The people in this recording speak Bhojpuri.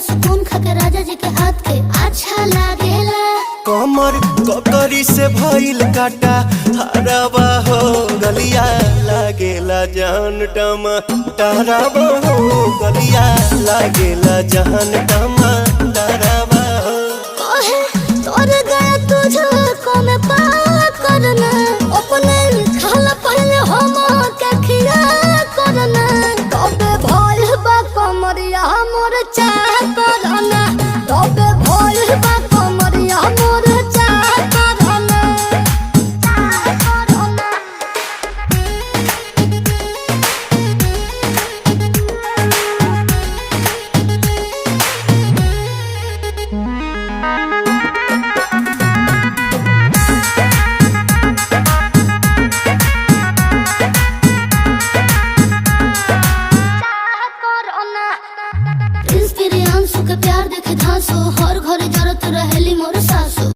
सुकून खाके राजा जी के हाथ के अच्छा लागेला। कमर ककरी से भइल काटा हराबा हो गलिया लागेला जान टमाटराबा हो गलिया लागेला जान टमाटराबा हो। कहे तोर गया तुझको मैं पार करना अपने खाला पहले हम के खिया करना तबे भइल बा कमरिया मोर चाह करना तबे भइल बा कमरिया मोर चाह करना चाह करना। प्रिंस प्रियांशु के प्यार देखे धांसो हो